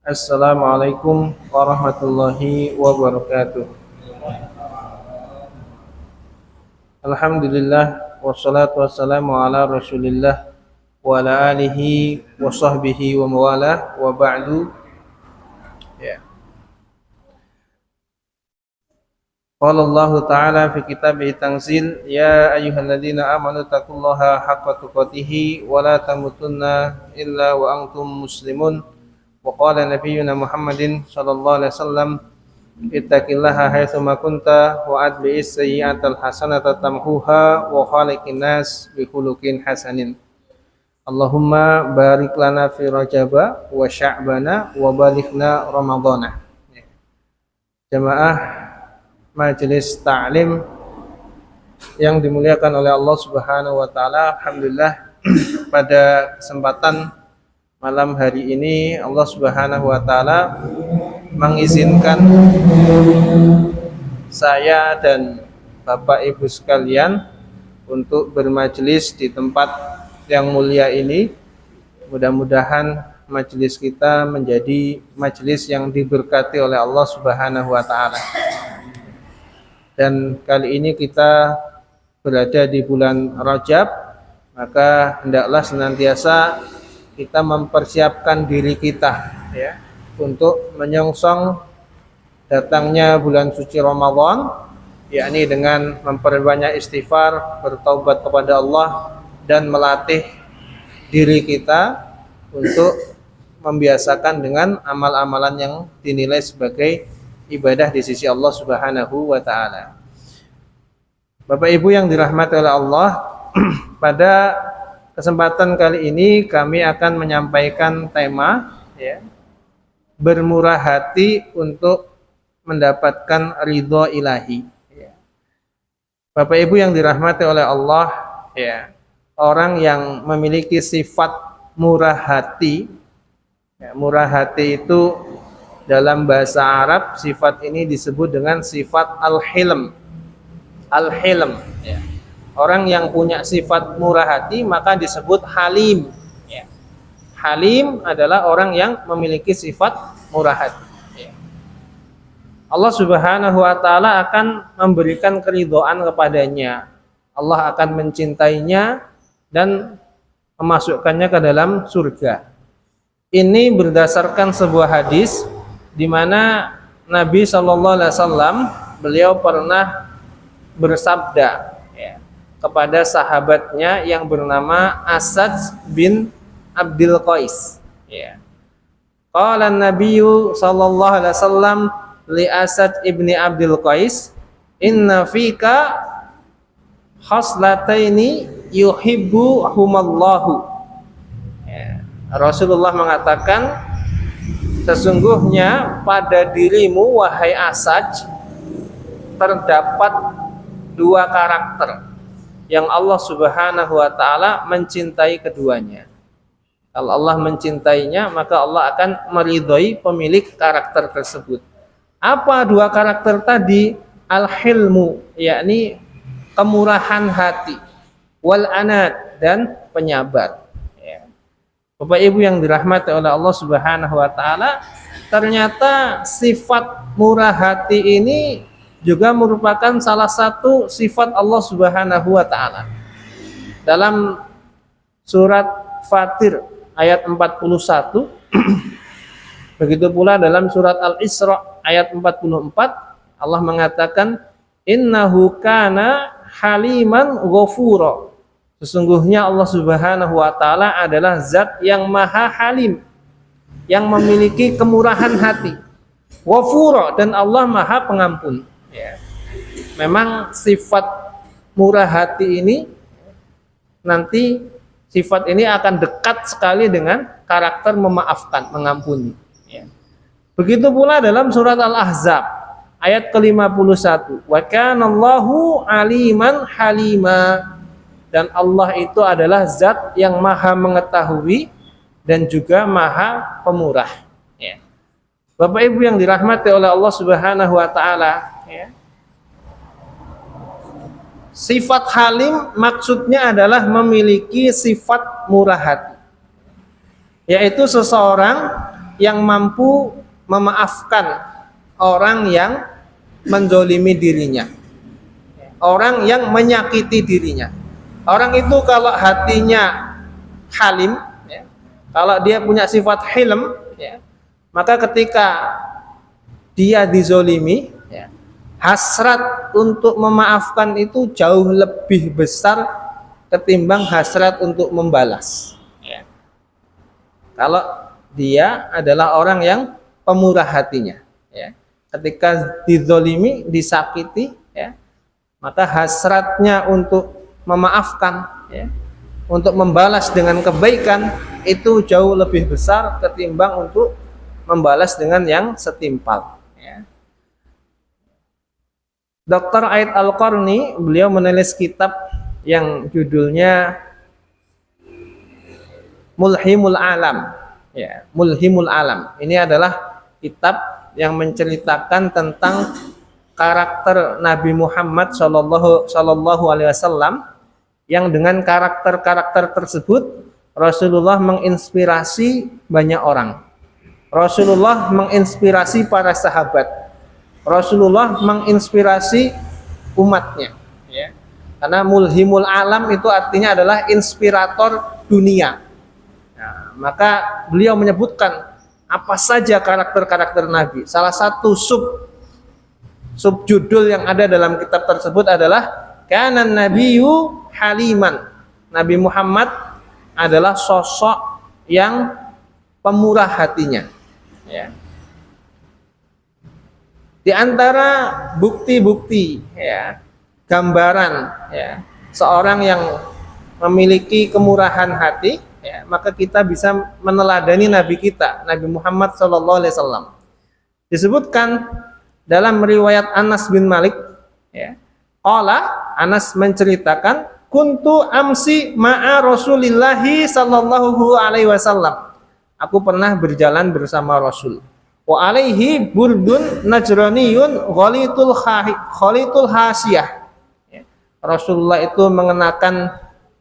Assalamualaikum warahmatullahi wabarakatuh. Alhamdulillah wassalatu wassalamu ala Rasulillah wa ala alihi wa sahbihi wa mawalah wa ba'du. Ya. Qala Allah Ta'ala fi kitabih tanzil ya ayyuhalladzina amanu taqullaha haqqa tuqatih wa la tamutunna illa wa antum muslimun. Wa qala nabiyyuna Muhammadin sallallahu alaihi wasallam ittaqillaha haitsu ma kunta wa adbi'is sayyi'atal hasanata tamhuha wa khaliqin nas bi khuluqin hasanin. Allahumma barik lana fi Rajaba wa Sya'bana wa balighna Ramadhana. Jamaah majelis ta'lim yang dimuliakan oleh Allah Subhanahu wa taala, alhamdulillah pada kesempatan malam hari ini Allah Subhanahu wa taala mengizinkan saya dan Bapak Ibu sekalian untuk bermajelis di tempat yang mulia ini. Mudah-mudahan majelis kita menjadi majelis yang diberkati oleh Allah Subhanahu wa taala. Dan kali ini kita berada di bulan Rajab, maka hendaklah senantiasa kita mempersiapkan diri kita ya untuk menyongsong datangnya bulan suci Ramadan, yakni dengan memperbanyak istighfar, bertaubat kepada Allah dan melatih diri kita untuk membiasakan dengan amal-amalan yang dinilai sebagai ibadah di sisi Allah Subhanahu wa taala. Bapak Ibu yang dirahmati oleh Allah, pada kesempatan kali ini kami akan menyampaikan tema ya, bermurah hati untuk mendapatkan ridho ilahi. Bapak Ibu yang dirahmati oleh Allah, ya, orang yang memiliki sifat murah hati, ya, murah hati itu dalam bahasa Arab sifat ini disebut dengan sifat al-hilm. Al-hilm. Ya. Orang yang punya sifat murah hati maka disebut halim. Halim adalah orang yang memiliki sifat murah hati. Allah Subhanahu wa taala akan memberikan keridhaan kepadanya. Allah akan mencintainya dan memasukkannya ke dalam surga. Ini berdasarkan sebuah hadis di mana Nabi sallallahu alaihi wasallam beliau pernah bersabda kepada sahabatnya yang bernama Asad bin Abdul Qais. Qala an-nabiyyu sallallahu alaihi wasallam li Asad ibni Abdul Qais, inna fika khaslataini yuhibbuhumallahu. Rasulullah mengatakan, sesungguhnya pada dirimu wahai Asad terdapat dua karakter yang Allah Subhanahu wa taala mencintai keduanya. Kalau Allah mencintainya, maka Allah akan meridhoi pemilik karakter tersebut. Apa dua karakter tadi? Al-hilmu, yakni kemurahan hati, wal anad, dan penyabar. Bapak Ibu yang dirahmati oleh Allah Subhanahu wa taala, ternyata sifat murah hati ini juga merupakan salah satu sifat Allah Subhanahu wa taala. Dalam surat Fatir ayat 41, begitu pula dalam surat Al-Isra ayat 44, Allah mengatakan innahu kana haliman ghafura. Sesungguhnya Allah Subhanahu wa taala adalah zat yang maha halim, yang memiliki kemurahan hati. Ghafura, dan Allah maha pengampun. Memang sifat murah hati ini nanti sifat ini akan dekat sekali dengan karakter memaafkan, mengampuni. Begitu pula dalam surat Al-Ahzab ayat ke-51, wa kanallahu aliman halima, dan Allah itu adalah zat yang maha mengetahui dan juga maha pemurah. Bapak Ibu yang dirahmati oleh Allah Subhanahu wa taala, sifat halim maksudnya adalah memiliki sifat murah hati, yaitu seseorang yang mampu memaafkan orang yang menzolimi dirinya, orang yang menyakiti dirinya. Orang itu kalau hatinya halim, ya, kalau dia punya sifat hilm, ya, maka ketika dia dizolimi, ya, hasrat untuk memaafkan itu jauh lebih besar ketimbang hasrat untuk membalas. Ya. Kalau dia adalah orang yang pemurah hatinya, ya, ketika dizolimi, disakiti, ya, maka hasratnya untuk memaafkan, ya, untuk membalas dengan kebaikan itu jauh lebih besar ketimbang untuk membalas dengan yang setimpal. Ya. Dr. Aid Al-Qarni, beliau menulis kitab yang judulnya Mulhimul Alam. Ya, Mulhimul Alam. Ini adalah kitab yang menceritakan tentang karakter Nabi Muhammad Shallallahu Alaihi Wasallam, yang dengan karakter-karakter tersebut Rasulullah menginspirasi banyak orang. Rasulullah menginspirasi para sahabat. Rasulullah menginspirasi umatnya. Ya. Karena mulhimul alam itu artinya adalah inspirator dunia. Nah, maka beliau menyebutkan apa saja karakter-karakter Nabi. Salah satu subjudul yang ada dalam kitab tersebut adalah Kana Nabiyyu Haliman. Nabi Muhammad adalah sosok yang pemurah hatinya. Ya. Di antara bukti-bukti, ya, gambaran, ya, seorang yang memiliki kemurahan hati, ya, maka kita bisa meneladani Nabi kita, Nabi Muhammad SAW. Disebutkan dalam riwayat Anas bin Malik, ya, qala, Anas menceritakan, kuntu amsi ma'a Rasulillahi sallallahu alaihi wasallam. Aku pernah berjalan bersama Rasul. Wa alaihi burdun najraniyun khalitul hasiyah. Rasulullah itu mengenakan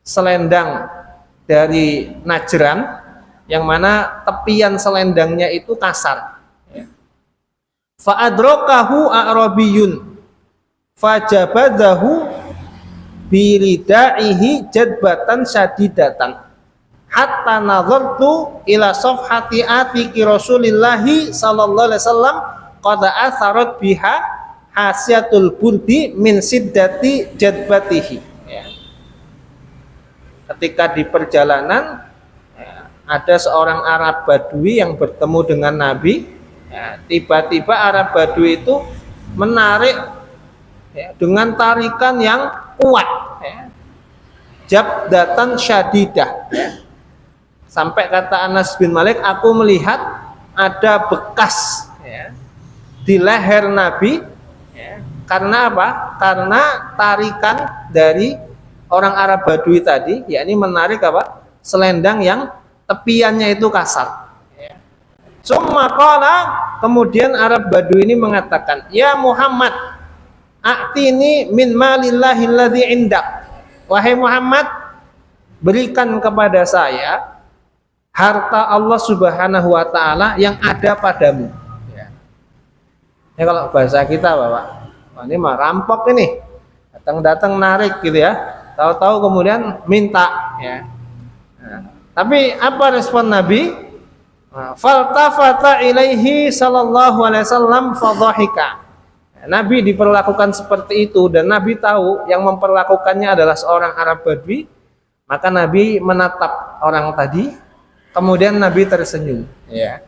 selendang dari Najran, yang mana tepian selendangnya itu kasar. Fa adrakahu a'rabiyun fajabadahu biridaihi jadbatan syadidatan hatta nazartu ila safhati atiki Rasulillahi sallallahu alaihi wasallam qad atharat biha hasyatul burdi min siddati jadbatihi. Ya. Ketika di perjalanan, ya, ada seorang Arab Badui yang bertemu dengan Nabi. Ya, tiba-tiba Arab Badui itu menarik, ya, dengan tarikan yang kuat, ya, jabdatan syadidah, ya. Sampai kata Anas bin Malik, aku melihat ada bekas, ya, di leher Nabi, ya. Karena apa? Karena tarikan dari orang Arab Badui tadi, yakni menarik apa? Selendang yang tepiannya itu kasar. Ya. Summa qala, kemudian Arab Badui ini mengatakan, ya Muhammad, a'tini min malillahi alladzi indak. Wahai Muhammad, berikan kepada saya harta Allah Subhanahu wa taala yang ada padamu. Ya. Ya, kalau bahasa kita, Bapak, ini mah rampok ini. Datang-datang narik gitu ya. Tahu-tahu kemudian minta, ya. Nah, tapi apa respon Nabi? Faltafata ilaihi sallallahu alaihi wasallam fadhahika. Nabi diperlakukan seperti itu, dan Nabi tahu yang memperlakukannya adalah seorang Arab Badui. Maka Nabi menatap orang tadi, kemudian Nabi tersenyum. Ya.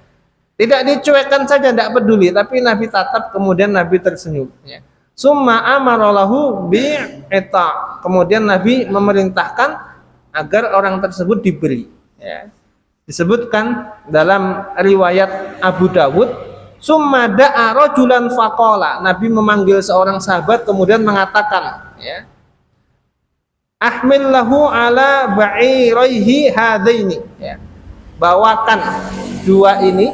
Tidak dicuekkan saja, tidak peduli, tapi Nabi tatap, kemudian Nabi tersenyum. Ya. Summa amarolahu bi'ita. Kemudian Nabi memerintahkan agar orang tersebut diberi. Ya. Disebutkan dalam riwayat Abu Dawud, summa da'a rajulan faqala. Nabi memanggil seorang sahabat, kemudian mengatakan, ya, ahmil lahu ala ba'iraihi hadaini. Ya. Bawakan dua ini,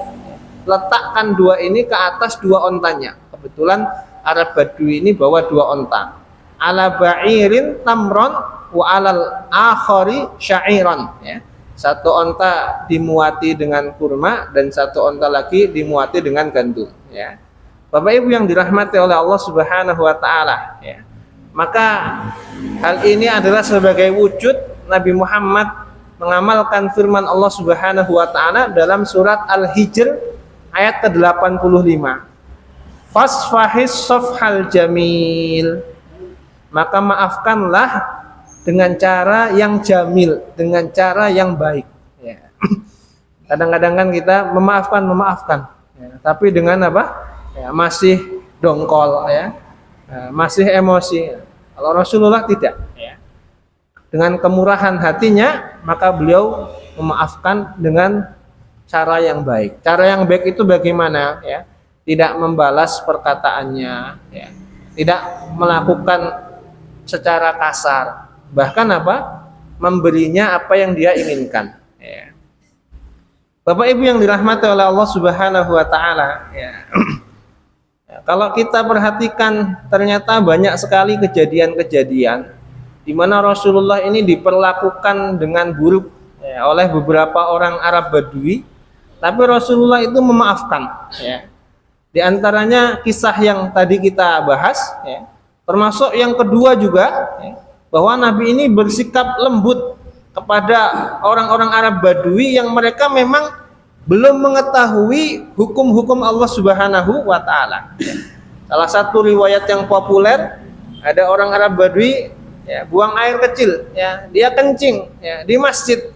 letakkan dua ini ke atas dua ontanya. Kebetulan Arab Badui ini bawa dua onta. Ala ba'irin tamron wa alal akhari sya'iran. Ya. Satu onta dimuati dengan kurma dan satu onta lagi dimuati dengan gandum, ya. Bapak Ibu yang dirahmati oleh Allah Subhanahu wa taala, ya. Maka hal ini adalah sebagai wujud Nabi Muhammad mengamalkan firman Allah Subhanahu wa taala dalam surat Al-Hijr ayat ke-85. Fasfahis safhal jamil. Maka maafkanlah dengan cara yang jamil, dengan cara yang baik, ya. Kadang-kadang kan kita memaafkan, ya, tapi dengan apa? Ya, masih dongkol, ya, masih emosi. Kalau Rasulullah tidak, ya. Dengan kemurahan hatinya, maka beliau memaafkan dengan cara yang baik. Cara yang baik itu bagaimana? Ya, tidak membalas perkataannya, ya. Tidak melakukan secara kasar. Bahkan apa? Memberinya apa yang dia inginkan, ya. Bapak Ibu yang dirahmati oleh Allah Subhanahu wa taala, ya. Ya, kalau kita perhatikan ternyata banyak sekali kejadian-kejadian di mana Rasulullah ini diperlakukan dengan buruk, ya, oleh beberapa orang Arab Badui, tapi Rasulullah itu memaafkan, ya. Di antaranya kisah yang tadi kita bahas, ya, termasuk yang kedua juga, ya, bahwa Nabi ini bersikap lembut kepada orang-orang Arab Badui yang mereka memang belum mengetahui hukum-hukum Allah Subhanahu wa taala. Salah satu riwayat yang populer, ada orang Arab Badui, ya, buang air kecil, ya, dia kencing, ya, di masjid.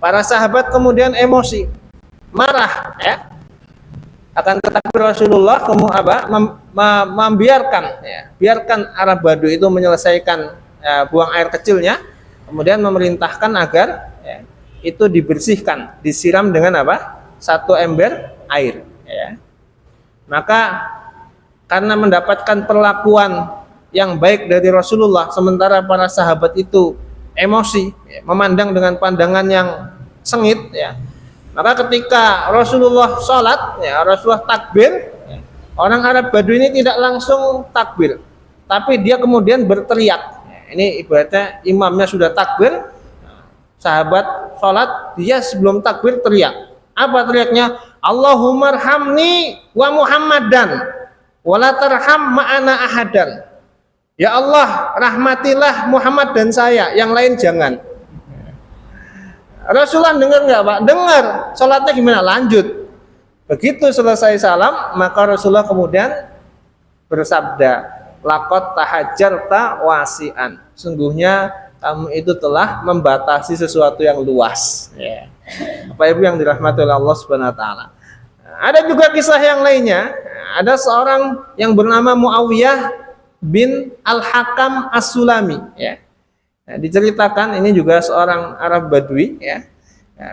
Para sahabat kemudian emosi, marah, ya. Akan tetapi Rasulullah membiarkan, ya, biarkan Arab Badui itu menyelesaikan, ya, buang air kecilnya, kemudian memerintahkan agar, ya, itu dibersihkan, disiram dengan apa? Satu ember air, ya. Maka karena mendapatkan perlakuan yang baik dari Rasulullah, sementara para sahabat itu emosi, ya, memandang dengan pandangan yang sengit, ya. Maka ketika Rasulullah sholat, ya, Rasulullah takbir, ya, orang Arab Badui ini tidak langsung takbir, tapi dia kemudian berteriak. Ya, ini ibaratnya imamnya sudah takbir, sahabat sholat, dia sebelum takbir teriak. Apa teriaknya? Allahumma arhamni wa Muhammadan wala tarham ma'ana ahadan. Ya Allah, rahmatilah Muhammad dan saya, yang lain jangan. Rasulullah dengar nggak, Pak? Dengar. Sholatnya gimana? Lanjut. Begitu selesai salam, maka Rasulullah kemudian bersabda, laqad tahajjarta wasi'an. Sungguhnya kamu itu telah membatasi sesuatu yang luas, ya. Bapak Ibu yang dirahmati oleh Allah Subhanahu wa taala. Ada juga kisah yang lainnya. Ada seorang yang bernama Muawiyah bin Al-Hakam As-Sulami, ya. Nah, diceritakan ini juga seorang Arab Badui, ya,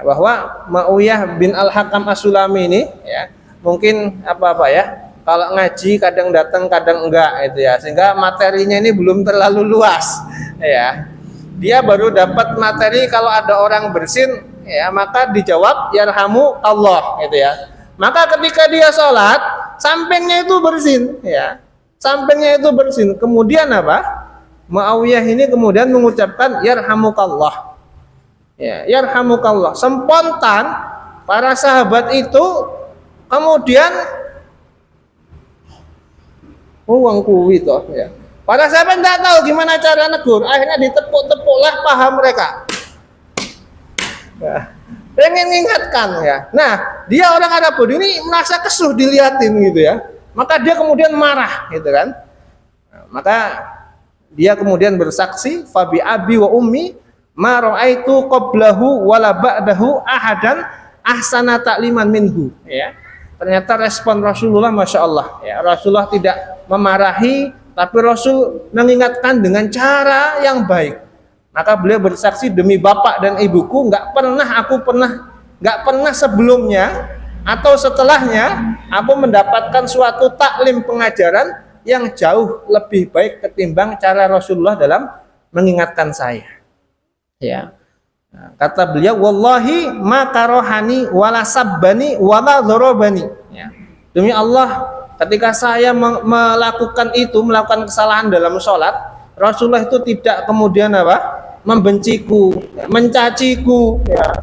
bahwa Muawiyah bin Al-Hakam As-Sulami ini, ya, mungkin ya, kalau ngaji kadang datang kadang enggak, itu ya, sehingga materinya ini belum terlalu luas, ya. Dia baru dapat materi kalau ada orang bersin, ya, maka dijawab yarhamu Allah, gitu ya. Maka ketika dia sholat, sampingnya itu bersin, ya, sampingnya itu bersin. Kemudian apa? Muawiyah ini kemudian mengucapkan yarhamukallah, ya, yarhamukallah. Spontan para sahabat itu kemudian uang kuwi toh, ya. Para sahabat tidak tahu gimana cara negur, akhirnya ditepuk-tepuklah paha mereka. Nah, pengen mengingatkan, ya. Nah, dia orang Arab Badui ini merasa kesuh dilihatin, gitu ya. Maka dia kemudian marah, gitu kan. Nah, maka dia kemudian bersaksi, fabi abi wa ummi ma ra'aitu qablahu wala ba'dahu ahadan ahsana ta'liman minhu, ya. Ternyata respon Rasulullah Masya Allah, ya. Rasulullah tidak memarahi, tapi Rasul mengingatkan dengan cara yang baik. Maka beliau bersaksi, demi bapak dan ibuku, nggak pernah sebelumnya atau setelahnya aku mendapatkan suatu taklim pengajaran yang jauh lebih baik ketimbang cara Rasulullah dalam mengingatkan saya, ya. Nah, kata beliau, wallahi ma karohani wala sabbani wala dzarabani, ya. Demi Allah, ketika saya melakukan kesalahan dalam sholat, Rasulullah itu tidak kemudian apa? Membenciku, mencaciku, ya.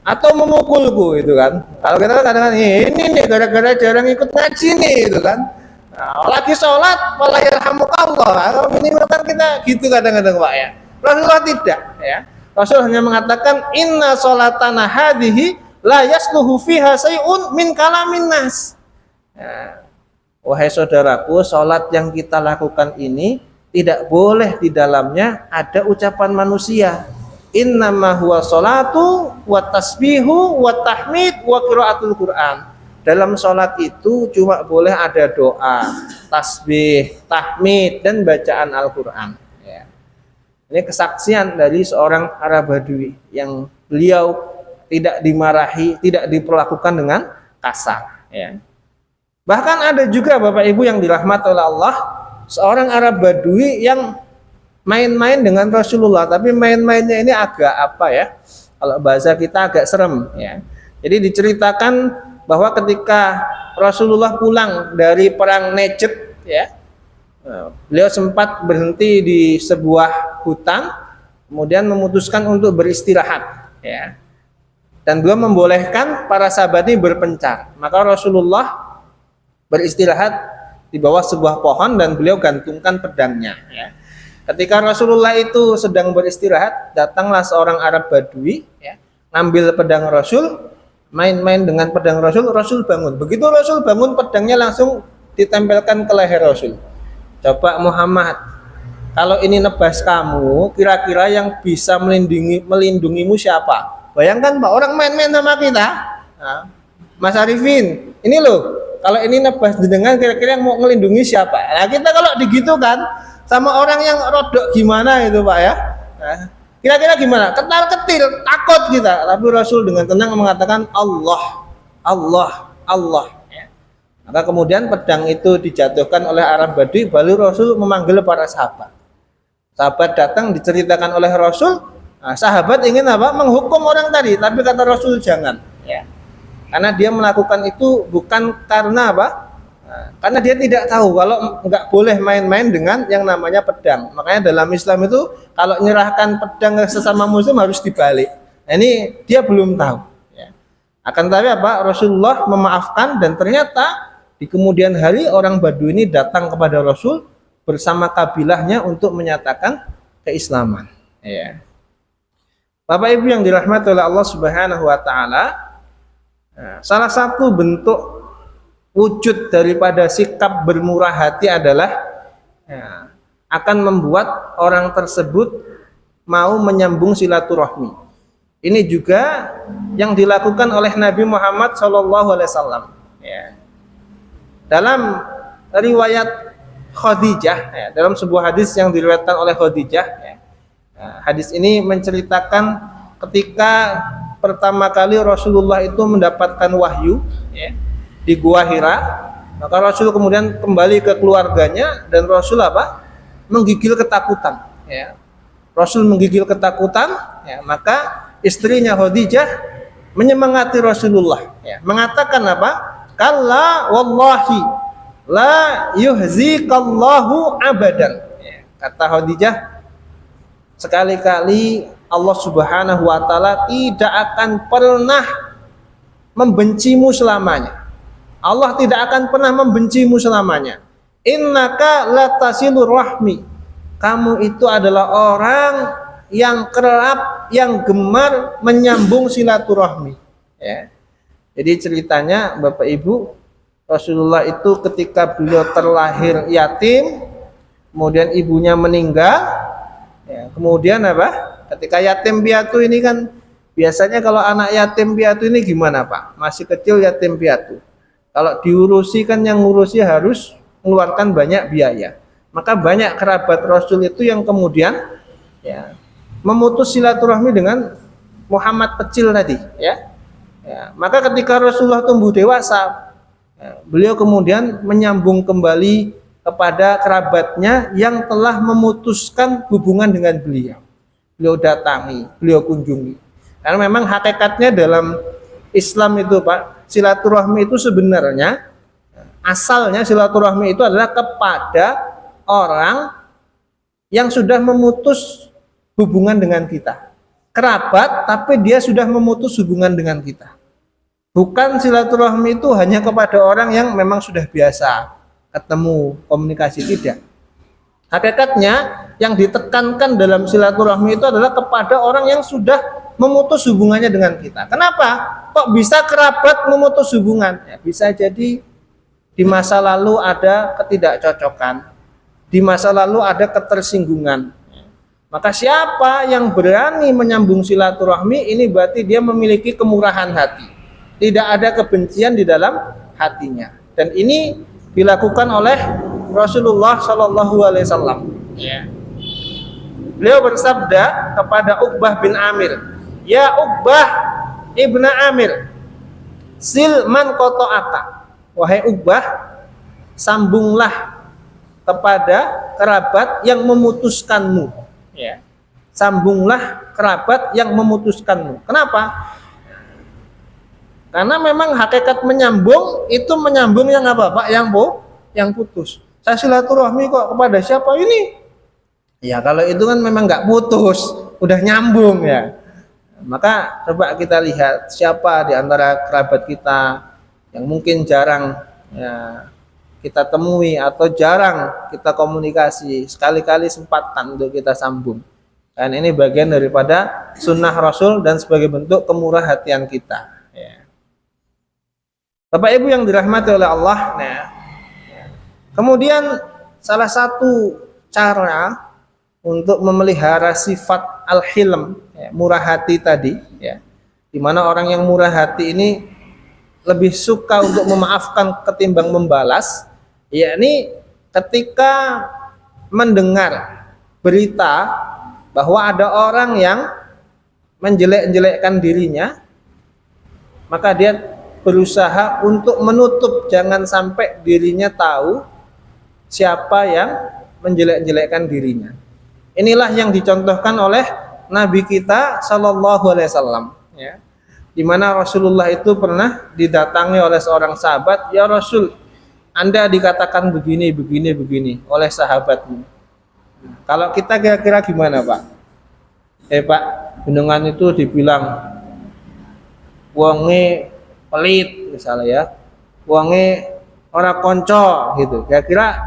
atau memukulku itu kan. Kalau kita kadang-kadang ini nih gara-gara jarang ikut ngaji nih itu kan. Nah, lagi sholat malah yarhamukallah. Kalau minimal kan kita gitu kadang-kadang Pak ya. Rasulullah tidak ya. Rasul hanya mengatakan inna sholatana hadhihi la yasluhu fiha sayun min kalamin nas. Ya. Wahai saudaraku, sholat yang kita lakukan ini tidak boleh di dalamnya ada ucapan manusia. Innama huwa sholatu wa tasbihu wa tahmid wa qiraatul Quran. Dalam sholat itu cuma boleh ada doa, tasbih, tahmid, dan bacaan Al-Quran. Ya. Ini kesaksian dari seorang Arab Badui yang beliau tidak dimarahi, tidak diperlakukan dengan kasar. Ya. Bahkan ada juga Bapak Ibu yang dirahmati oleh Allah, seorang Arab Badui yang main-main dengan Rasulullah, tapi main-mainnya ini agak apa ya? Kalau bahasa kita agak serem. Ya. Jadi diceritakan bahwa ketika Rasulullah pulang dari perang Najd, ya, beliau sempat berhenti di sebuah hutan, kemudian memutuskan untuk beristirahat, ya. Dan beliau membolehkan para sahabat ini berpencar. Maka Rasulullah beristirahat di bawah sebuah pohon dan beliau gantungkan pedangnya. Ya. Ketika Rasulullah itu sedang beristirahat, datanglah seorang Arab Badui, ya, ngambil pedang Rasul, main-main dengan pedang Rasul, Rasul bangun. Begitu Rasul bangun, pedangnya langsung ditempelkan ke leher Rasul. Coba Muhammad, kalau ini nebas kamu, kira-kira yang bisa melindungimu siapa? Bayangkan Pak, orang main-main sama kita. Nah, Mas Arifin, ini loh, kalau ini nebas dengan kira-kira yang mau melindungi siapa? Nah, kita kalau digitu kan, sama orang yang rodok gimana itu Pak ya? Nah, kira-kira gimana? Ketar-ketir, takut kita. Tapi Rasul dengan tenang mengatakan Allah, Allah, Allah. Ya. Maka kemudian pedang itu dijatuhkan oleh Arab Badui, baru Rasul memanggil para sahabat. Sahabat datang diceritakan oleh Rasul. Nah, sahabat ingin apa? Menghukum orang tadi, tapi kata Rasul jangan. Ya. Karena dia melakukan itu bukan karena apa? Nah, karena dia tidak tahu kalau nggak boleh main-main dengan yang namanya pedang. Makanya dalam Islam itu kalau menyerahkan pedang ke sesama muslim harus dibalik. Nah, ini dia belum tahu. Ya. Akan tetapi apa? Rasulullah memaafkan dan ternyata di kemudian hari orang Badui ini datang kepada Rasul bersama kabilahnya untuk menyatakan keislaman. Ya. Bapak Ibu yang dirahmati oleh Allah Subhanahu Wa Taala, salah satu bentuk wujud daripada sikap bermurah hati adalah ya, akan membuat orang tersebut mau menyambung silaturahmi. Ini juga yang dilakukan oleh Nabi Muhammad SAW. Ya. Dalam riwayat Khadijah, ya, dalam sebuah hadis yang diriwayatkan oleh Khadijah, ya, hadis ini menceritakan ketika pertama kali Rasulullah itu mendapatkan wahyu, ya, di Gua Hira, maka Rasul kemudian kembali ke keluarganya dan Rasul apa? Menggigil ketakutan. Ya. Rasul menggigil ketakutan, ya, maka istrinya Khadijah menyemangati Rasulullah, ya, mengatakan apa? Kalla wallahi la yuhzikallahu abadan. Ya, kata Khadijah, sekali-kali Allah Subhanahu Wa Taala tidak akan pernah membencimu selamanya. Allah tidak akan pernah membencimu selamanya. Innaka latasilur rahmi. Kamu itu adalah orang yang kerap, yang gemar menyambung silaturahmi. Ya. Jadi ceritanya Bapak Ibu, Rasulullah itu ketika beliau terlahir yatim, kemudian ibunya meninggal, ya, kemudian apa? Ketika yatim piatu ini kan biasanya kalau anak yatim piatu ini gimana Pak? Masih kecil yatim piatu. Kalau diurusi kan yang ngurusi harus mengeluarkan banyak biaya. Maka banyak kerabat Rasul itu yang kemudian ya, memutus silaturahmi dengan Muhammad kecil tadi. Ya. Ya. Maka ketika Rasulullah tumbuh dewasa, ya, beliau kemudian menyambung kembali kepada kerabatnya yang telah memutuskan hubungan dengan beliau. Beliau datangi, beliau kunjungi. Karena memang hakikatnya dalam Islam itu Pak, silaturahmi itu sebenarnya asalnya silaturahmi itu adalah kepada orang yang sudah memutus hubungan dengan kita. kerabat tapi dia sudah memutus hubungan dengan kita. Bukan silaturahmi itu hanya kepada orang yang memang sudah biasa ketemu, komunikasi, tidak. Hakikatnya yang ditekankan dalam silaturahmi itu adalah kepada orang yang sudah memutus hubungannya dengan kita. Kenapa? Kok bisa kerabat memutus hubungan? Ya, bisa jadi di masa lalu ada ketidakcocokan, di masa lalu ada ketersinggungan. Maka siapa yang berani menyambung silaturahmi, ini berarti dia memiliki kemurahan hati. Tidak ada kebencian di dalam hatinya. Dan ini dilakukan oleh Rasulullah Shallallahu Alaihi Wasallam. Beliau bersabda kepada Uqbah bin Amir, "Ya Uqbah ibn Amir, sil man qata'aka." Wahai Uqbah, sambunglah kepada kerabat yang memutuskanmu. Sambunglah kerabat yang memutuskanmu. Kenapa? Karena memang hakikat menyambung itu menyambung yang apa, Pak? Yang putus. Saya silaturahmi kok kepada siapa ini? Ya kalau itu kan memang nggak putus, udah nyambung ya. Maka coba kita lihat siapa di antara kerabat kita yang mungkin jarang ya, kita temui atau jarang kita komunikasi, sekali-kali sempatkan untuk kita sambung. Dan ini bagian daripada sunnah Rasul dan sebagai bentuk kemurah hatian kita. Ya. Bapak Ibu yang dirahmati oleh Allah, nah, kemudian salah satu cara untuk memelihara sifat al-hilm, ya, murah hati tadi, ya, di mana orang yang murah hati ini lebih suka untuk memaafkan ketimbang membalas, yakni ketika mendengar berita bahwa ada orang yang menjelek-jelekkan dirinya, maka dia berusaha untuk menutup jangan sampai dirinya tahu siapa yang menjelek-jelekkan dirinya. Inilah yang dicontohkan oleh Nabi kita Shallallahu Alaihi Wasallam, ya, di mana Rasulullah itu pernah didatangi oleh seorang sahabat, "Ya Rasul, Anda dikatakan begini oleh sahabatmu. Kalau kita kira-kira gimana, Pak? Pak, gunungan itu dibilang wonge pelit misalnya ya, wonge ora konco gitu. Kira-kira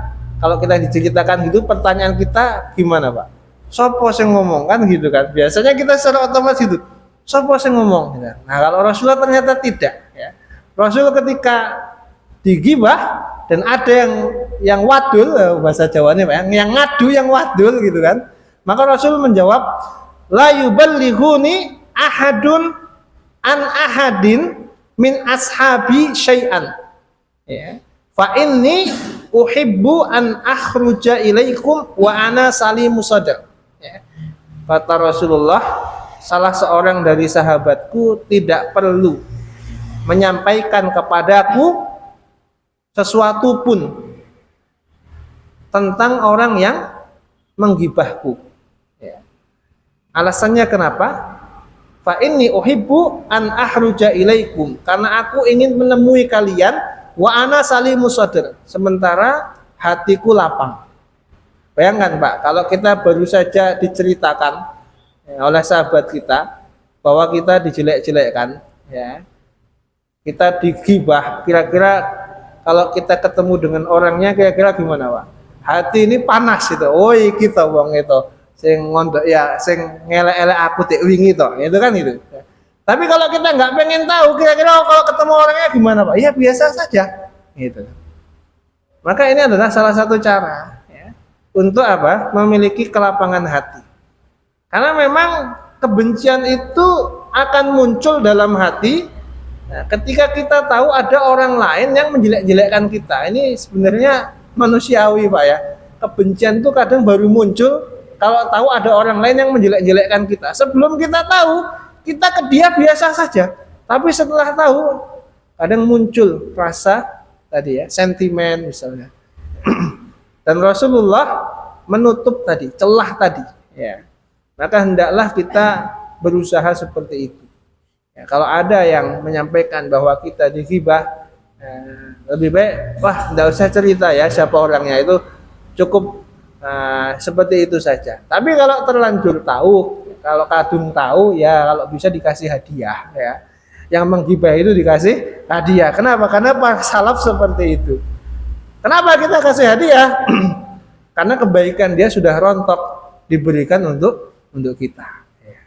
kalau kita diceritakan gitu, pertanyaan kita gimana, Pak? Sopo sing ngomong, kan gitu kan? Biasanya kita secara otomatis gitu, sopo sing ngomong. Gitu. Nah kalau Rasulullah ternyata tidak. Ya. Rasul ketika digibah dan ada yang wadul, bahasa Jawanya Pak, yang ngadu, yang wadul gitu kan. Maka Rasul menjawab, la yuballighuni ahadun an ahadin min ashabi syai'an. Ya. Fa inni uhibbu an akhruja ilaikum wa ana salimu sadr. Ya. Kata Rasulullah, salah seorang dari sahabatku tidak perlu menyampaikan kepadaku sesuatu pun tentang orang yang menggibahku. Ya. Alasannya kenapa? Fa inni uhibbu an akhruja ilaikum, karena aku ingin menemui kalian wa ana salimu sadr, sementara hatiku lapang. Bayangkan Pak, kalau kita baru saja diceritakan oleh sahabat kita bahwa kita dijelek-jelekkan, ya, kita digibah, kira-kira kalau kita ketemu dengan orangnya kira-kira gimana Pak? Hati ini panas itu, oi kita wong itu, sing ngondok ya, sing ngelek-elek aku tik wingi to, itu kan itu. Tapi kalau kita nggak pengen tahu, kira-kira kalau ketemu orangnya gimana Pak? Ya biasa saja, gitu. Maka ini adalah salah satu cara ya, untuk apa? Memiliki kelapangan hati. Karena memang kebencian itu akan muncul dalam hati ya, ketika kita tahu ada orang lain yang menjelek-jelekkan kita. Ini sebenarnya manusiawi Pak ya. Kebencian itu kadang baru muncul kalau tahu ada orang lain yang menjelek-jelekkan kita. Sebelum kita tahu, kita ke dia biasa saja, tapi setelah tahu kadang muncul rasa tadi ya, sentimen misalnya. Dan Rasulullah menutup tadi, celah tadi ya. Maka hendaklah kita berusaha seperti itu ya, kalau ada yang menyampaikan bahwa kita digibah, lebih baik wah enggak usah cerita ya siapa orangnya, itu cukup seperti itu saja. Tapi kalau terlanjur tahu, kalau kadung tahu ya kalau bisa dikasih hadiah ya. Yang menggibah itu dikasih hadiah. Kenapa? Karena para salaf seperti itu. Kenapa kita kasih hadiah? Karena kebaikan dia sudah rontok diberikan untuk kita. Ya.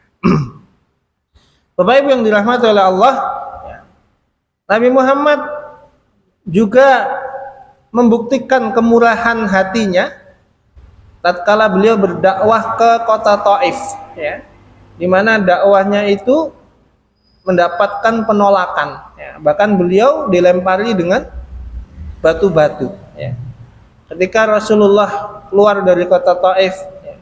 Bapak Ibu yang dirahmati oleh Allah, ya. Nabi Muhammad juga membuktikan kemurahan hatinya tatkala beliau berdakwah ke kota Taif, ya, di mana dakwahnya itu mendapatkan penolakan, ya. Bahkan beliau dilempari dengan batu-batu, ya. Ketika Rasulullah keluar dari kota Taif, ya,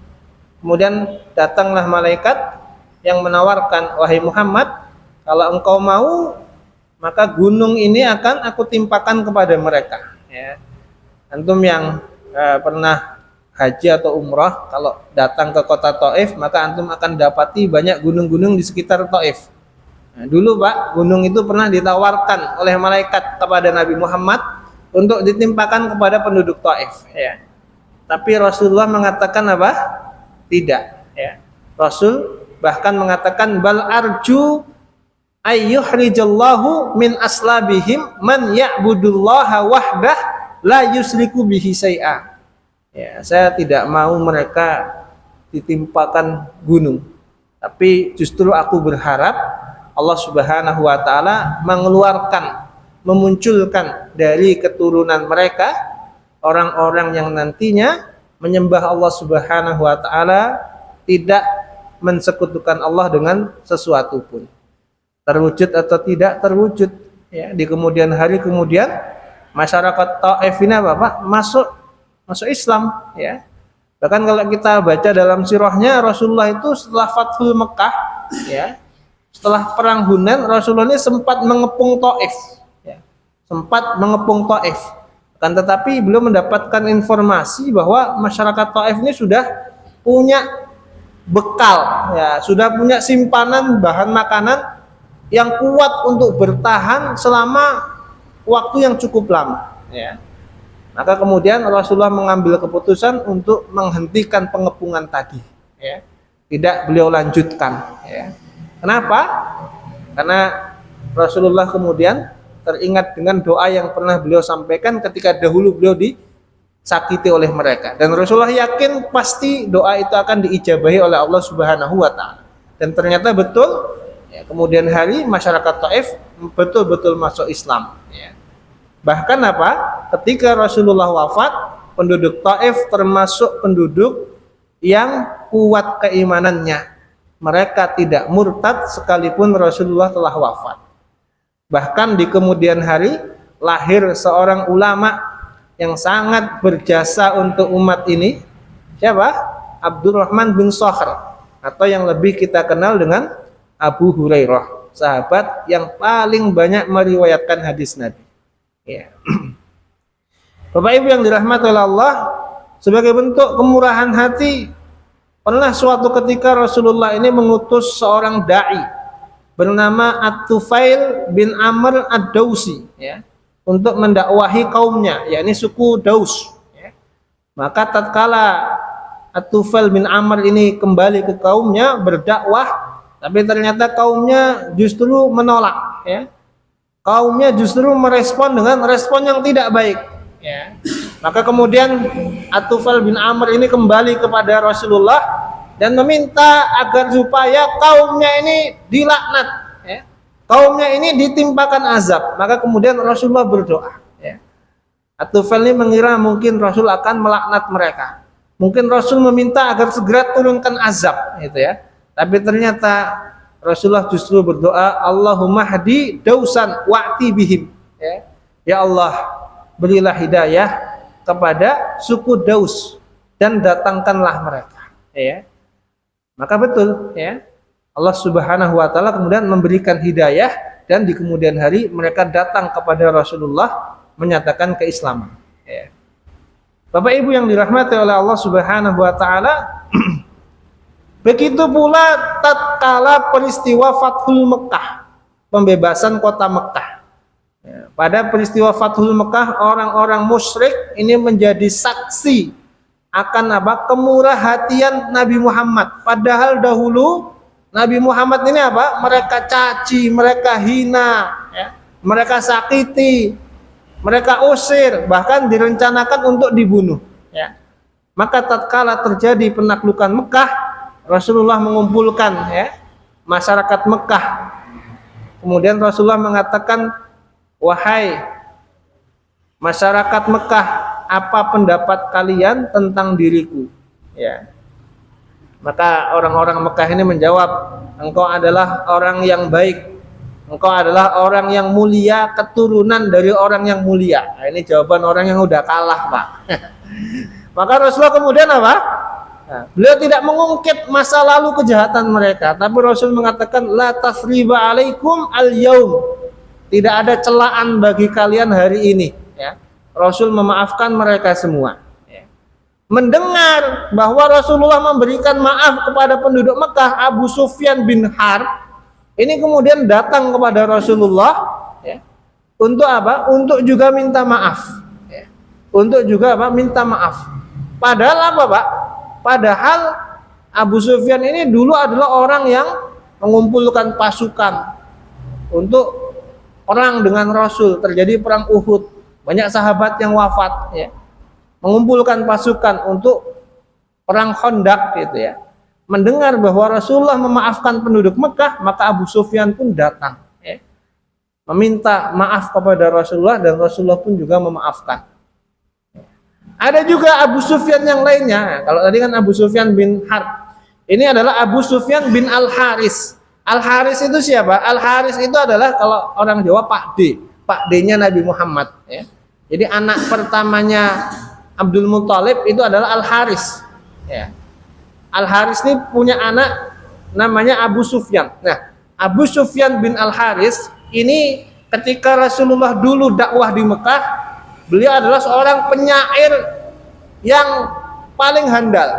kemudian datanglah malaikat yang menawarkan, wahai Muhammad, kalau engkau mau maka gunung ini akan aku timpakan kepada mereka, ya. Antum yang pernah haji atau umrah, kalau datang ke kota Taif maka antum akan dapati banyak gunung-gunung di sekitar Taif. Nah, dulu Pak, gunung itu pernah ditawarkan oleh malaikat kepada Nabi Muhammad untuk ditimpakan kepada penduduk Taif, ya. Tapi Rasulullah mengatakan apa? Tidak, ya. Rasul bahkan mengatakan bal arju ayyuhrijallahu min aslabihim man ya'budullaha wahdah la yusriku bihi syai'a. Ya, saya tidak mau mereka ditimpakan gunung. Tapi justru aku berharap Allah Subhanahu wa taala mengeluarkan, memunculkan dari keturunan mereka orang-orang yang nantinya menyembah Allah Subhanahu wa taala, tidak mensekutukan Allah dengan sesuatu pun. Terwujud atau tidak terwujud, ya, di kemudian hari kemudian masyarakat Taif ini Bapak masuk Islam, ya. Bahkan kalau kita baca dalam sirahnya Rasulullah itu setelah Fathul Mekah, ya, setelah perang Hunain, Rasulullah ini sempat mengepung Taif, ya, sempat mengepung Taif. Kan tetapi belum mendapatkan informasi bahwa masyarakat Taif ini sudah punya bekal, ya, sudah punya simpanan bahan makanan yang kuat untuk bertahan selama waktu yang cukup lama, ya. Maka kemudian Rasulullah mengambil keputusan untuk menghentikan pengepungan tadi, ya. Tidak beliau lanjutkan, ya. Kenapa? Karena Rasulullah kemudian teringat dengan doa yang pernah beliau sampaikan ketika dahulu beliau disakiti oleh mereka, dan Rasulullah yakin pasti doa itu akan diijabahi oleh Allah Subhanahu wa taala. Dan ternyata betul, ya, kemudian hari masyarakat Taif betul-betul masuk Islam, ya. Bahkan apa? Ketika Rasulullah wafat, penduduk Taif termasuk penduduk yang kuat keimanannya. Mereka tidak murtad sekalipun Rasulullah telah wafat. Bahkan di kemudian hari lahir seorang ulama yang sangat berjasa untuk umat ini. Siapa? Abdurrahman bin Sakhr, atau yang lebih kita kenal dengan Abu Hurairah, sahabat yang paling banyak meriwayatkan hadis Nabi, ya. Bapak Ibu yang dirahmati oleh Allah, sebagai bentuk kemurahan hati, pernah suatu ketika Rasulullah ini mengutus seorang dai bernama At-Tufail bin Amr Ad-Dausi, ya, untuk mendakwahi kaumnya, yakni suku Daus, ya. Maka tatkala At-Tufail bin Amr ini kembali ke kaumnya berdakwah, tapi ternyata kaumnya justru menolak, ya. Kaumnya justru merespon dengan respon yang tidak baik, ya. Maka kemudian At-Tufail bin Amr ini kembali kepada Rasulullah dan meminta agar supaya kaumnya ini dilaknat, ya. Kaumnya ini ditimpakan azab. Maka kemudian Rasulullah berdoa, ya. At-Tufail ini mengira mungkin Rasul akan melaknat mereka. Mungkin Rasul meminta agar segera turunkan azab, gitu, ya. Tapi ternyata Rasulullah justru berdoa, Allahumma hadi dausan wa'ti bihim, ya. Ya Allah, berilah hidayah kepada suku Daus dan datangkanlah mereka, ya. Maka betul, ya, Allah Subhanahu wa taala kemudian memberikan hidayah, dan di kemudian hari mereka datang kepada Rasulullah menyatakan keislaman, ya. Bapak Ibu yang dirahmati oleh Allah Subhanahu wa taala, begitu pula tatkala peristiwa Fathul Mekah, pembebasan kota Mekah. Pada peristiwa Fathul Mekah, orang-orang musyrik ini menjadi saksi akan apa? Kemurah hatian Nabi Muhammad. Padahal dahulu Nabi Muhammad ini apa? Mereka caci, mereka hina, ya. Mereka sakiti, mereka usir, bahkan direncanakan untuk dibunuh, ya. Maka tatkala terjadi penaklukan Mekah, Rasulullah mengumpulkan, ya, masyarakat Mekah. Kemudian Rasulullah mengatakan, wahai masyarakat Mekah, apa pendapat kalian tentang diriku? Ya. Maka orang-orang Mekah ini menjawab, engkau adalah orang yang baik, engkau adalah orang yang mulia, keturunan dari orang yang mulia. Nah, ini jawaban orang yang udah kalah, Pak. Maka Rasulullah kemudian apa? Nah, beliau tidak mengungkit masa lalu kejahatan mereka, tapi Rasul mengatakan, la tasriba alaikum al-yaum. Tidak ada celaan bagi kalian hari ini, ya. Rasul memaafkan mereka semua. Mendengar bahwa Rasulullah memberikan maaf kepada penduduk Mekah, Abu Sufyan bin Harb ini kemudian datang kepada Rasulullah, ya, untuk apa? Untuk juga minta maaf, ya. Untuk juga apa? Minta maaf. Padahal apa, Pak? Padahal Abu Sufyan ini dulu adalah orang yang mengumpulkan pasukan untuk perang dengan Rasul. Terjadi perang Uhud, banyak sahabat yang wafat, ya. Mengumpulkan pasukan untuk perang Khandaq, gitu ya. Mendengar bahwa Rasulullah memaafkan penduduk Mekah, maka Abu Sufyan pun datang, ya, meminta maaf kepada Rasulullah, dan Rasulullah pun juga memaafkan. Ada juga Abu Sufyan yang lainnya. Kalau tadi kan Abu Sufyan bin Harb, ini adalah Abu Sufyan bin Al-Haris. Al-Haris itu siapa? Al-Haris itu adalah, kalau orang Jawa, Pak D-nya Nabi Muhammad, ya. Jadi anak pertamanya Abdul Muthalib itu adalah Al-Haris, ya. Al-Haris ini punya anak namanya Abu Sufyan. Nah, Abu Sufyan bin Al-Haris ini ketika Rasulullah dulu dakwah di Mekah, beliau adalah seorang penyair yang paling handal.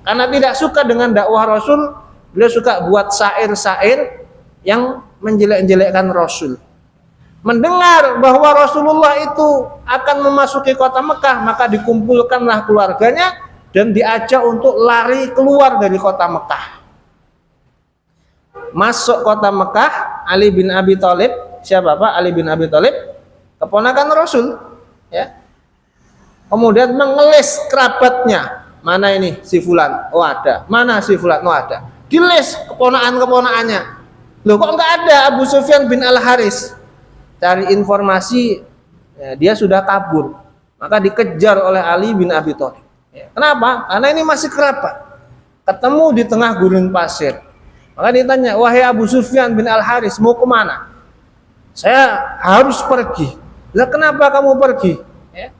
Karena tidak suka dengan dakwah Rasul, beliau suka buat syair-syair yang menjelek-jelekkan Rasul. Mendengar bahwa Rasulullah itu akan memasuki kota Mekah, maka dikumpulkanlah keluarganya dan diajak untuk lari keluar dari kota Mekah. Masuk kota Mekah, Ali bin Abi Thalib, siapa, Pak? Ali bin Abi Thalib, keponakan Rasul, ya. Kemudian mengelis kerabatnya. Mana ini si fulan? Oh, ada. Mana si fulan? Oh, ada. Diles keponakan-keponakannya. Loh, kok enggak ada Abu Sufyan bin Al-Haris? Cari informasi, ya, dia sudah kabur. Maka dikejar oleh Ali bin Abi Thalib, ya. Kenapa? Karena ini masih kerabat. Ketemu di tengah gurun pasir. Maka ditanya, wahai Abu Sufyan bin Al-Haris, mau kemana? Saya harus pergi. Lah, kenapa kamu pergi? Ya.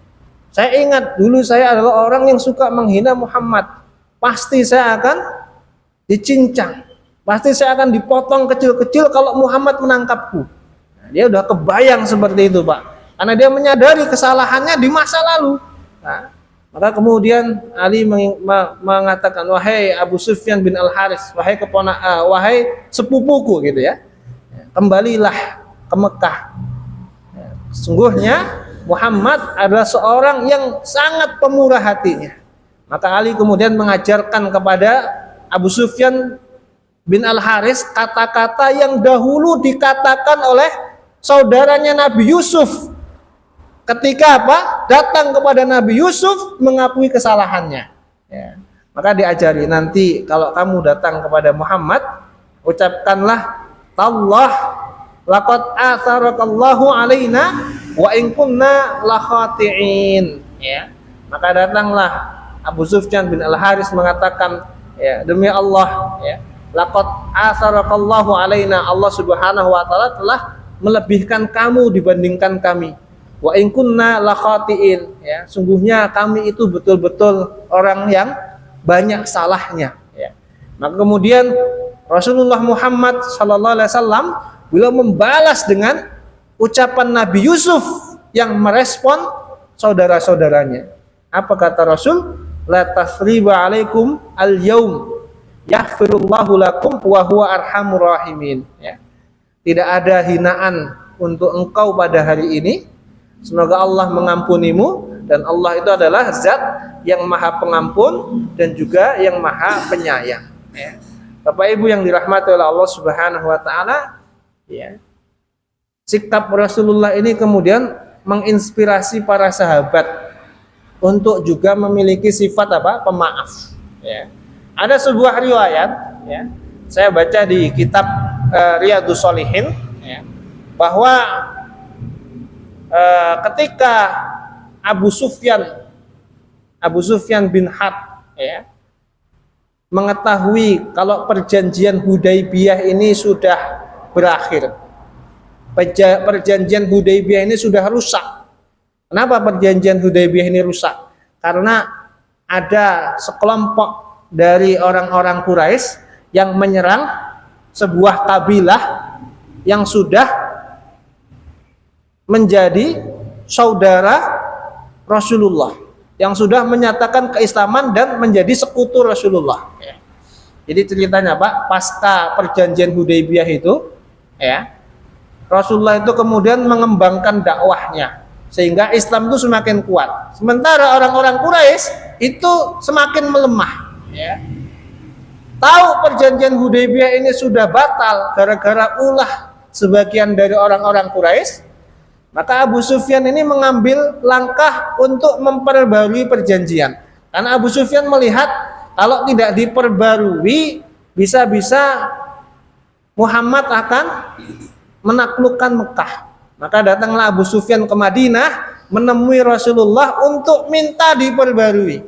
Saya ingat dulu saya adalah orang yang suka menghina Muhammad. Pasti saya akan dicincang. Pasti saya akan dipotong kecil-kecil kalau Muhammad menangkapku. Dia udah kebayang seperti itu, Pak. Karena dia menyadari kesalahannya di masa lalu. Nah, maka kemudian Ali mengatakan, wahai Abu Sufyan bin Al-Haris, wahai sepupuku, gitu ya. Kembalilah ke Mekah. Sesungguhnya Muhammad adalah seorang yang sangat pemurah hatinya. Maka Ali kemudian mengajarkan kepada Abu Sufyan bin Al-Haris kata-kata yang dahulu dikatakan oleh saudaranya Nabi Yusuf ketika apa? Datang kepada Nabi Yusuf mengakui kesalahannya, ya. Maka diajari, nanti kalau kamu datang kepada Muhammad, ucapkanlah tallah laqad atharakallahu alaina wa in kunna la khati'in, ya. Maka datanglah Abu Sufyan bin Al-Haris mengatakan, ya, demi Allah, ya, laqad atharakallahu alaina, Allah Subhanahu wa taala telah melebihkan kamu dibandingkan kami. Wa in kunna la khatiin, ya, sungguhnya kami itu betul-betul orang yang banyak salahnya, ya. Maka kemudian Rasulullah Muhammad sallallahu alaihi wasallam beliau membalas dengan ucapan Nabi Yusuf yang merespon saudara-saudaranya. Apa kata Rasul? La tasriba alaikum al-yaum yaghfirullahu lakum wa huwa arhamur rahimin, ya. Tidak ada hinaan untuk engkau pada hari ini. Semoga Allah mengampunimu dan Allah itu adalah zat yang maha pengampun dan juga yang maha penyayang, ya. Bapak Ibu yang dirahmati oleh Allah Subhanahu wa taala, ya. Sikap Rasulullah ini kemudian menginspirasi para sahabat untuk juga memiliki sifat apa? Pemaaf, ya. Ada sebuah riwayat, ya. Saya baca di kitab Riyadhus Shalihin, ya, bahwa ketika Abu Sufyan bin Harb, ya, mengetahui kalau perjanjian Hudaybiyah ini sudah berakhir, perjanjian Hudaybiyah ini sudah rusak. Kenapa perjanjian Hudaybiyah ini rusak? Karena ada sekelompok dari orang-orang Quraisy yang menyerang sebuah kabilah yang sudah menjadi saudara Rasulullah, yang sudah menyatakan keislaman dan menjadi sekutu Rasulullah, ya. Jadi ceritanya Pak, pasca perjanjian Hudaybiyah itu, ya, Rasulullah itu kemudian mengembangkan dakwahnya sehingga Islam itu semakin kuat. Sementara orang-orang Quraisy itu semakin melemah, ya. Tahu perjanjian Hudaybiyah ini sudah batal gara-gara ulah sebagian dari orang-orang Quraisy, maka Abu Sufyan ini mengambil langkah untuk memperbarui perjanjian. Karena Abu Sufyan melihat kalau tidak diperbarui, bisa-bisa Muhammad akan menaklukkan Mekah. Maka datanglah Abu Sufyan ke Madinah menemui Rasulullah untuk minta diperbarui.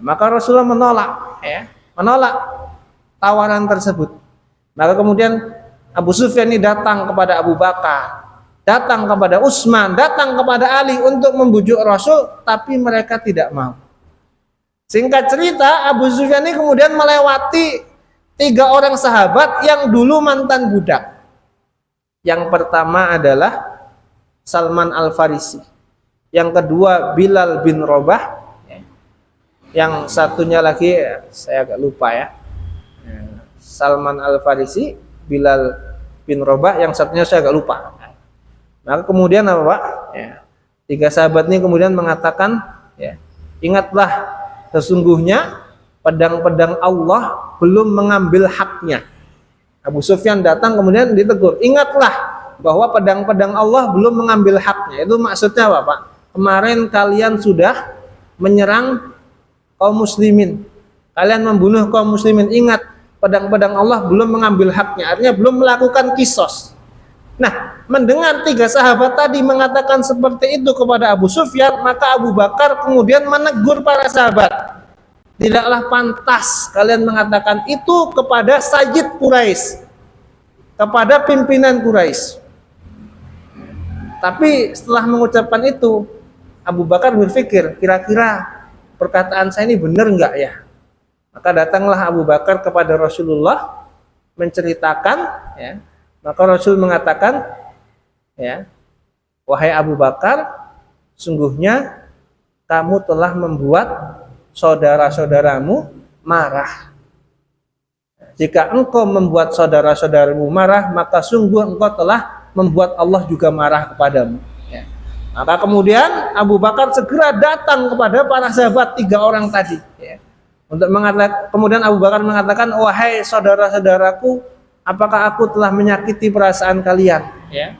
Maka Rasulullah menolak, ya, menolak tawaran tersebut. Maka kemudian Abu Sufyan ini datang kepada Abu Bakar, datang kepada Utsman, datang kepada Ali untuk membujuk Rasul, tapi mereka tidak mau. Singkat cerita, Abu Sufyan ini kemudian melewati 3 orang sahabat yang dulu mantan budak. Yang pertama adalah Salman Al-Farisi, yang kedua Bilal bin Rabah, yang satunya lagi saya agak lupa, ya. Salman Al-Farisi, Bilal bin Rabah, yang satunya saya agak lupa. Maka kemudian apa Pak? Ya, 3 sahabat ini kemudian mengatakan, ya, ingatlah sesungguhnya pedang-pedang Allah belum mengambil haknya. Abu Sufyan datang kemudian ditegur, ingatlah bahwa pedang-pedang Allah belum mengambil haknya. Itu maksudnya apa Pak? Kemarin kalian sudah menyerang kaum muslimin, kalian membunuh kaum muslimin, ingat pedang-pedang Allah belum mengambil haknya, artinya belum melakukan kisos. Nah, mendengar 3 sahabat tadi mengatakan seperti itu kepada Abu Sufyan, maka Abu Bakar kemudian menegur para sahabat. Tidaklah pantas kalian mengatakan itu kepada Sayyid Quraisy, kepada pimpinan Quraisy. Tapi setelah mengucapkan itu, Abu Bakar berpikir, kira-kira perkataan saya ini benar enggak ya? Maka datanglah Abu Bakar kepada Rasulullah menceritakan, ya. Maka Rasul mengatakan, ya, wahai Abu Bakar, sungguhnya kamu telah membuat saudara-saudaramu marah. Jika engkau membuat saudara-saudaramu marah, maka sungguh engkau telah membuat Allah juga marah kepadamu. Ya. Maka kemudian Abu Bakar segera datang kepada para sahabat 3 orang tadi, ya, untuk mengatakan. Kemudian Abu Bakar mengatakan, wahai saudara-saudaraku, apakah aku telah menyakiti perasaan kalian? Ya.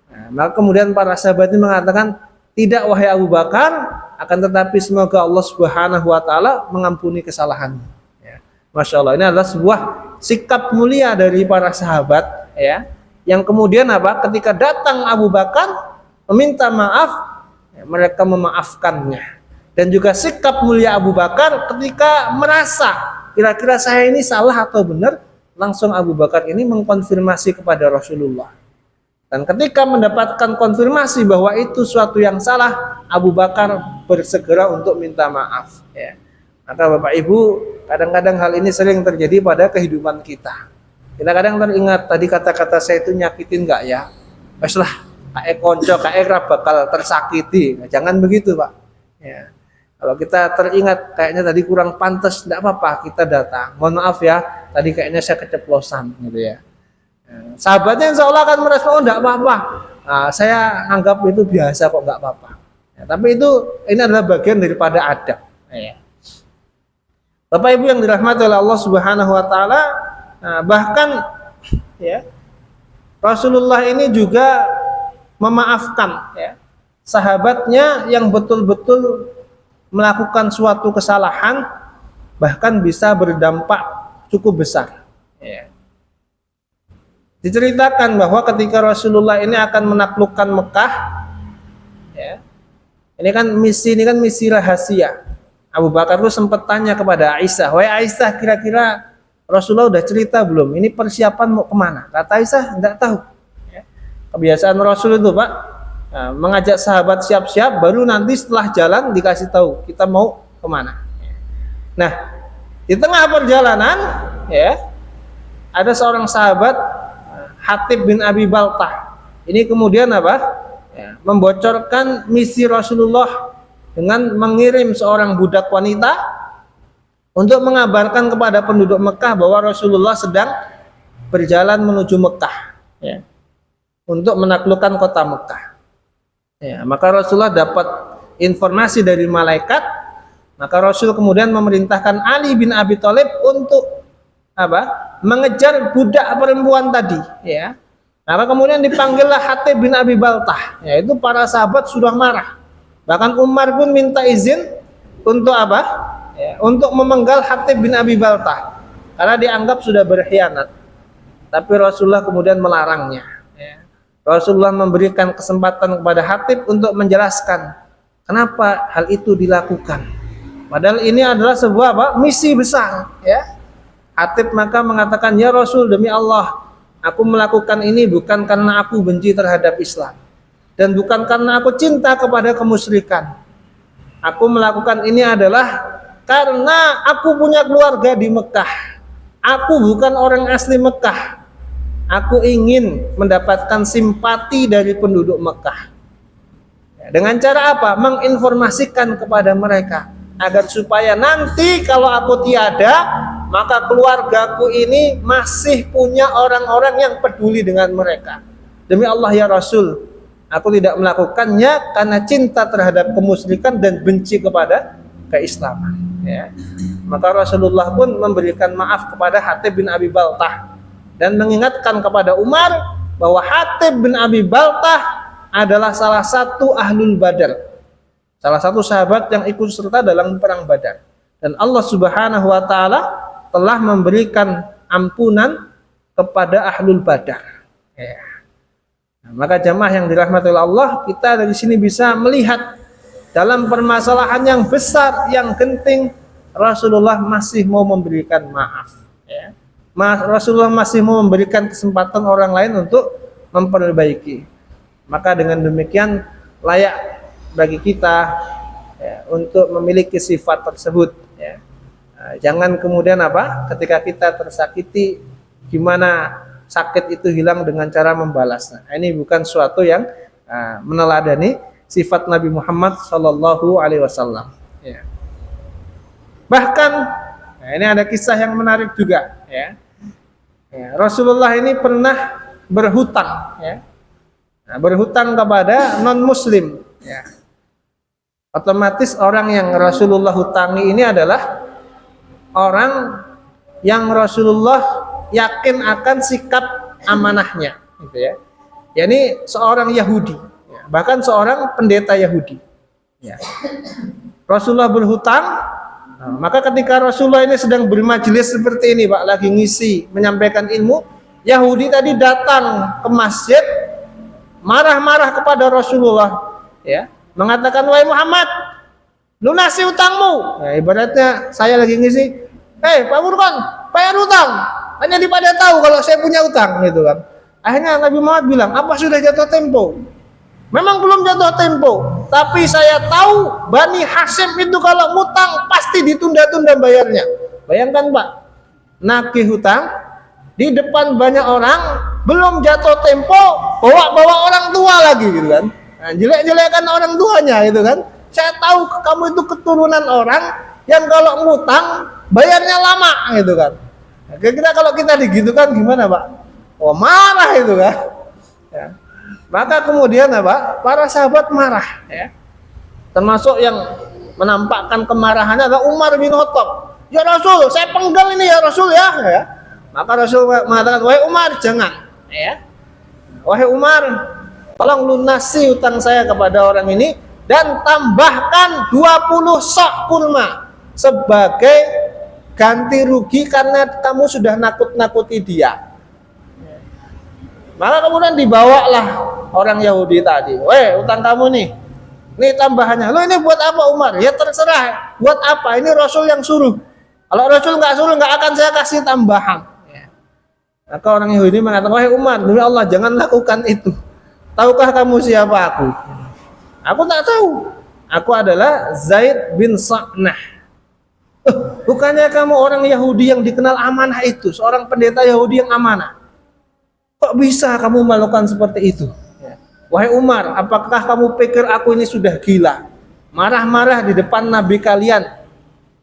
Nah, maka kemudian para sahabat ini mengatakan, tidak wahai Abu Bakar, akan tetapi semoga Allah Subhanahu wa taala mengampuni kesalahanmu. Ya. Masya Allah, ini adalah sebuah sikap mulia dari para sahabat, ya, yang kemudian apa? Ketika datang Abu Bakar meminta maaf, ya, mereka memaafkannya. Dan juga sikap mulia Abu Bakar ketika merasa kira-kira saya ini salah atau benar, langsung Abu Bakar ini mengkonfirmasi kepada Rasulullah. Dan ketika mendapatkan konfirmasi bahwa itu suatu yang salah, Abu Bakar bersegera untuk minta maaf. Ya. Maka Bapak Ibu, kadang-kadang hal ini sering terjadi pada kehidupan kita. Kita kadang teringat tadi kata-kata saya itu nyakitin nggak ya? Weslah, kayak konco, kayak bakal tersakiti. Nah, jangan begitu Pak. Ya. Kalau kita teringat kayaknya tadi kurang pantas, tidak apa-apa, kita datang. Mohon maaf ya, tadi kayaknya saya keceplosan, gitu ya. Sahabatnya insya Allah akan merespon, oh enggak apa-apa, nah, saya anggap itu biasa kok, enggak apa-apa. Ya, tapi ini adalah bagian daripada adab. Ya. Bapak Ibu yang dirahmati oleh Allah Subhanahu wa taala, bahkan ya, Rasulullah ini juga memaafkan ya, sahabatnya yang betul-betul melakukan suatu kesalahan, bahkan bisa berdampak cukup besar. Ya. Diceritakan bahwa ketika Rasulullah ini akan menaklukkan Mekah, ya, ini kan misi rahasia. Abu Bakar itu sempat tanya kepada Aisyah, "Wahai Aisyah, kira-kira Rasulullah udah cerita belum? Ini persiapan mau kemana?" Kata Aisyah, "Enggak tahu." Ya. Kebiasaan Rasul itu, Pak, mengajak sahabat siap-siap, baru nanti setelah jalan dikasih tahu kita mau kemana. Nah, di tengah perjalanan, ya, ada seorang sahabat Hatib bin Abi Baltah. Ini kemudian apa? Ya, membocorkan misi Rasulullah dengan mengirim seorang budak wanita untuk mengabarkan kepada penduduk Mekah bahwa Rasulullah sedang berjalan menuju Mekah, ya, untuk menaklukkan kota Mekah. Ya, maka Rasulullah dapat informasi dari malaikat, maka Rasul kemudian memerintahkan Ali bin Abi Thalib untuk apa? Mengejar budak perempuan tadi, ya. Maka kemudian dipanggillah Hatib bin Abi Baltah. Ya, itu para sahabat sudah marah. Bahkan Umar pun minta izin untuk apa? Ya, untuk memenggal Hatib bin Abi Baltah karena dianggap sudah berkhianat. Tapi Rasulullah kemudian melarangnya. Ya. Rasulullah memberikan kesempatan kepada Hatib untuk menjelaskan kenapa hal itu dilakukan. Padahal ini adalah sebuah apa? Misi besar, ya. Hatib maka mengatakan, "Ya Rasul, demi Allah, aku melakukan ini bukan karena aku benci terhadap Islam dan bukan karena aku cinta kepada kemusyrikan. Aku melakukan ini adalah karena aku punya keluarga di Mekah. Aku bukan orang asli Mekah. Aku ingin mendapatkan simpati dari penduduk Mekah. Dengan cara apa? Menginformasikan kepada mereka agar supaya nanti kalau aku tiada, maka keluargaku ini masih punya orang-orang yang peduli dengan mereka. Demi Allah ya Rasul, aku tidak melakukannya karena cinta terhadap kemusyrikan dan benci kepada keislaman." Ya. Maka Rasulullah pun memberikan maaf kepada Hatib bin Abi Baltah dan mengingatkan kepada Umar bahwa Hatib bin Abi Baltah adalah salah satu ahlul Badar, salah satu sahabat yang ikut serta dalam perang Badar, dan Allah Subhanahu wa taala telah memberikan ampunan kepada ahlul Badar. Ya. Nah, maka jamaah yang dirahmati oleh Allah, kita dari sini bisa melihat dalam permasalahan yang besar, yang genting, Rasulullah masih mau memberikan maaf. Ya. Rasulullah masih mau memberikan kesempatan orang lain untuk memperbaiki. Maka dengan demikian layak bagi kita, ya, untuk memiliki sifat tersebut. Ya. Jangan kemudian apa? Ketika kita tersakiti, gimana sakit itu hilang dengan cara membalas. Nah, ini bukan suatu yang meneladani sifat Nabi Muhammad Sallallahu Alaihi Wasallam. Ya. Bahkan, nah ini ada kisah yang menarik juga. Ya. Ya, Rasulullah ini pernah berhutang. Ya. Nah, berhutang kepada non-Muslim. Ya. Otomatis orang yang Rasulullah hutangi ini adalah orang yang Rasulullah yakin akan sikap amanahnya, gitu ya. Yani seorang Yahudi, ya, bahkan seorang pendeta Yahudi. Ya. Rasulullah berhutang, nah, maka ketika Rasulullah ini sedang bermajelis seperti ini, Pak, lagi ngisi, menyampaikan ilmu, Yahudi tadi datang ke masjid, marah-marah kepada Rasulullah, ya, mengatakan, "Wahai Muhammad, lunasi utangmu." Ya, ibaratnya saya lagi ngisi, "Hei Pak Burkon, bayar utang. Hanya pada tahu kalau saya punya utang," gitu kan. Akhirnya Nabi Muhammad bilang, "Apa sudah jatuh tempo?" Memang belum jatuh tempo, tapi saya tahu Bani Hasyim itu kalau ngutang pasti ditunda-tunda bayarnya. Bayangkan Pak, nagih hutang di depan banyak orang, belum jatuh tempo, bawa orang tua lagi, gitu kan. Nah, jelek-jelekan orang tuanya, gitu kan. Saya tahu kamu itu keturunan orang yang kalau ngutang bayarnya lama, gitu kan. Nah, kira-kira kalau kita digitukan gimana, Pak? Oh, marah itu kan. Ya. Maka kemudian apa? Para sahabat marah, ya. Termasuk yang menampakkan kemarahannya adalah Umar bin Khattab. Ya Rasul, saya penggal ini ya Rasul ya. Maka Rasul mengatakan, wahai Umar, jangan. Ya. Wahai Umar, tolong lunasi utang saya kepada orang ini dan tambahkan 20 sok kurma sebagai ganti rugi karena kamu sudah nakut-nakuti dia. Maka kemudian dibawalah orang Yahudi tadi. Weh, utang kamu nih. Ini tambahannya. Lo ini buat apa Umar? Ya terserah. Buat apa? Ini Rasul yang suruh. Kalau Rasul nggak suruh, nggak akan saya kasih tambahan. Maka orang Yahudi mengatakan, wahai Umar, demi Allah jangan lakukan itu. Tahukah kamu siapa aku? Aku tak tahu. Aku adalah Zaid bin Sa'nah. Bukannya kamu orang Yahudi yang dikenal amanah itu, seorang pendeta Yahudi yang amanah. Kok bisa kamu melakukan seperti itu? Wahai Umar, apakah kamu pikir aku ini sudah gila? Marah-marah di depan Nabi kalian,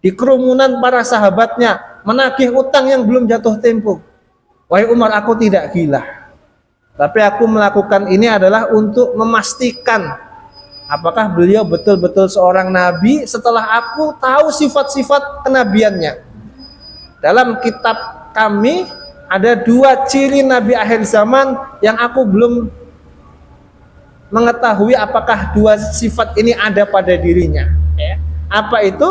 di kerumunan para sahabatnya, menagih utang yang belum jatuh tempo. Wahai Umar, aku tidak gila. Tapi aku melakukan ini adalah untuk memastikan apakah beliau betul-betul seorang nabi setelah aku tahu sifat-sifat kenabiannya. Dalam kitab kami ada 2 ciri nabi akhir zaman yang aku belum mengetahui apakah 2 sifat ini ada pada dirinya. Apa itu?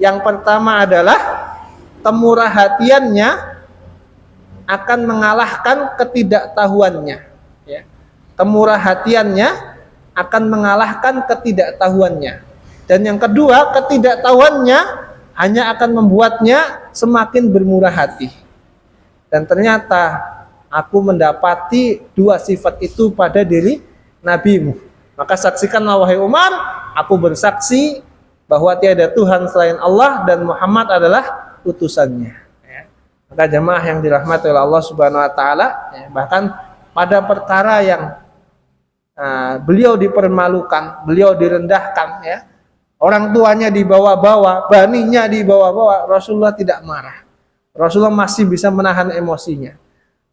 Yang pertama adalah kemurahhatiannya akan mengalahkan ketidaktahuannya. Kemurahhatiannya akan mengalahkan ketidaktahuannya. Dan yang kedua, ketidaktahuannya hanya akan membuatnya semakin bermurah hati. Dan ternyata aku mendapati 2 sifat itu pada diri nabimu. Maka saksikanlah wahai Umar, aku bersaksi bahwa tiada Tuhan selain Allah dan Muhammad adalah utusannya. Maka jemaah yang dirahmati oleh Allah Subhanahu wa taala, bahkan pada perkara yang beliau dipermalukan, beliau direndahkan, orang tuanya dibawa-bawa, baninya dibawa-bawa, Rasulullah tidak marah. Rasulullah masih bisa menahan emosinya.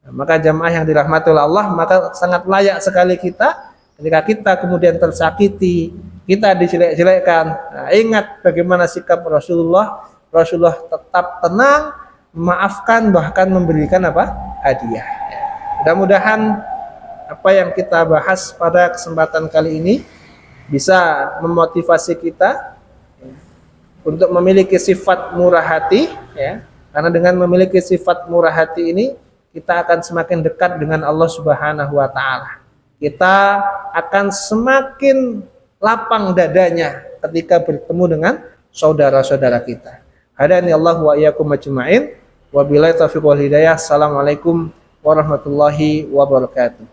Maka jemaah yang dirahmati oleh Allah, maka sangat layak sekali kita ketika kita kemudian tersakiti, kita dijelek-jelekkan, ingat bagaimana sikap Rasulullah. Rasulullah tetap tenang, memaafkan, bahkan memberikan hadiah. Mudah-mudahan apa yang kita bahas pada kesempatan kali ini bisa memotivasi kita untuk memiliki sifat murah hati, karena dengan memiliki sifat murah hati ini kita akan semakin dekat dengan Allah Subhanahu wa taala. Kita akan semakin lapang dadanya ketika bertemu dengan saudara-saudara kita. Hadani Allah wa iyyakum ajma'in. Wabillahi taufiq wal hidayah. Assalamualaikum warahmatullahi wabarakatuh.